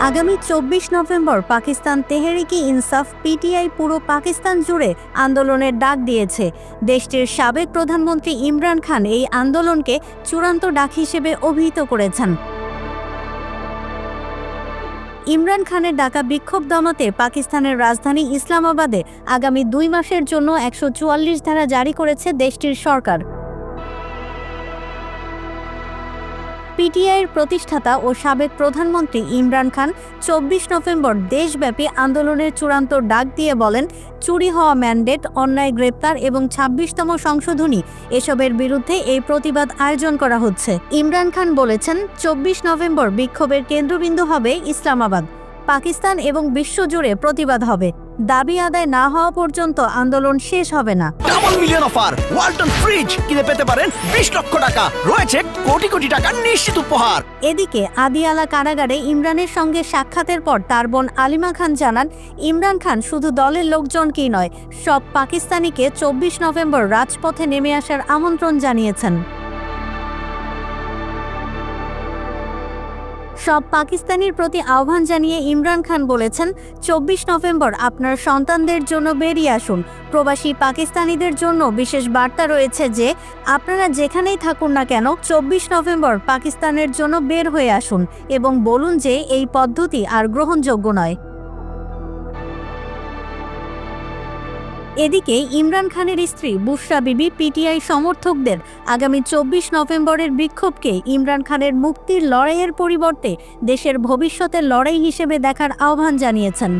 আগামী 24 নভেম্বর পাকিস্তান তেহরিকে ইনসাফ পিটিআই পুরো পাকিস্তান জুড়ে আন্দোলনের ডাক দিয়েছে। দেশটির সাবেক প্রধানমন্ত্রী ইমরান খান এই আন্দোলনকে চূড়ান্ত ডাক হিসেবে অভিহিত করেছেন। ইমরান খানের ডাকা বিক্ষোভ দমাতে পাকিস্তানের রাজধানী ইসলামাবাদে আগামী 2 মাসের জন্য 144 ধারা জারি করেছে দেশটির সরকার। পিটিআইয়ের প্রতিষ্ঠাতা ও সাবেক প্রধানমন্ত্রী ইমরান খান 24 নভেম্বর দেশব্যাপী আন্দোলনের চূড়ান্ত ডাক দিয়ে বলেন, চুরি হওয়া ম্যান্ডেট, অন্যায় গ্রেপ্তার এবং 26তম সংশোধনী এসবের বিরুদ্ধে এই প্রতিবাদ আয়োজন করা হচ্ছে। ইমরান খান বলেছেন, 24 নভেম্বর বিক্ষোভের কেন্দ্রবিন্দু হবে ইসলামাবাদ। পাকিস্তান এবং বিশ্বজুড়ে প্রতিবাদ হবে। দাবি আদায় না হওয়া পর্যন্ত আন্দোলন শেষ হবে না। Double million offer, Walton fridge কিনে পেতে পারেন 20 লক্ষ টাকা, রয়েছে কোটি কোটি টাকার নিশ্চিত উপহার। এদিকে আদিয়ালা কারাগারে ইমরানের সঙ্গে সাক্ষাতের পর তার বোন আলিমা খান জানান, ইমরান খান শুধু দলের লোকজনকেই নয়, সব পাকিস্তানিকে 24 নভেম্বর রাজপথে নেমে আসার আমন্ত্রণ জানিয়েছেন। সব পাকিস্তানির প্রতি আহ্বান জানিয়ে ইমরান খান বলেছেন, 24 নভেম্বর আপনার সন্তানদের জন্য বেরিয়ে আসুন। প্রবাসী পাকিস্তানিদের জন্য বিশেষ বার্তা রয়েছে যে আপনারা যেখানেই থাকুন না কেন 24 নভেম্বর পাকিস্তানের জন্য বের হয়ে আসুন এবং বলুন যে এই পদ্ধতি আর গ্রহণযোগ্য নয়। এদিকে ইমরান খানের স্ত্রী বুশরা বিবি পিটিআই সমর্থকদের আগামী 24 নভেম্বরের বিক্ষোভকে ইমরান খানের মুক্তির লড়াইয়ের পরিবর্তে দেশের ভবিষ্যতের লড়াই হিসেবে দেখার আহ্বান জানিয়েছেন।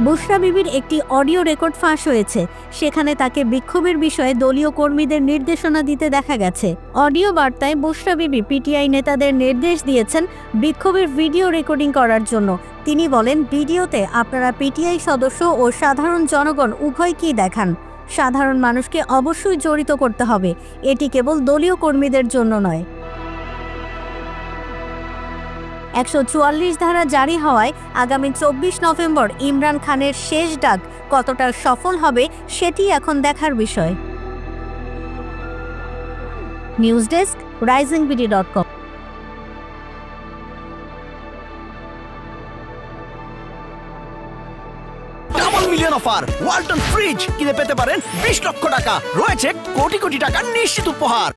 বুশরা বিবির একটি অডিও রেকর্ড ফাঁস হয়েছে, সেখানে তাকে বিক্ষোভের বিষয়ে দলীয় কর্মীদের নির্দেশনা দিতে দেখা গেছে। অডিও বার্তায় বুশরা বিবি পিটিআই নেতাদের নির্দেশ দিয়েছেন বিক্ষোভের ভিডিও রেকর্ডিং করার জন্য। তিনি বলেন, ভিডিওতে আপনারা পিটিআই সদস্য ও সাধারণ জনগণ উভয়কেই দেখান। সাধারণ মানুষকে অবশ্যই জড়িত করতে হবে, এটি কেবল দলীয় কর্মীদের জন্য নয়। 144 ধারা জারি হওয়ায় আগামী 24 নভেম্বর ইমরান খানের শেষ ডাক কতটা সফল হবে সেটি এখন দেখার বিষয়। News desk, risingvd.com। Double million offer, Walton fridge কিনে পেতে পারেন 20 লক্ষ টাকা, রয়েছে কোটি কোটি টাকার নিশ্চিত উপহার।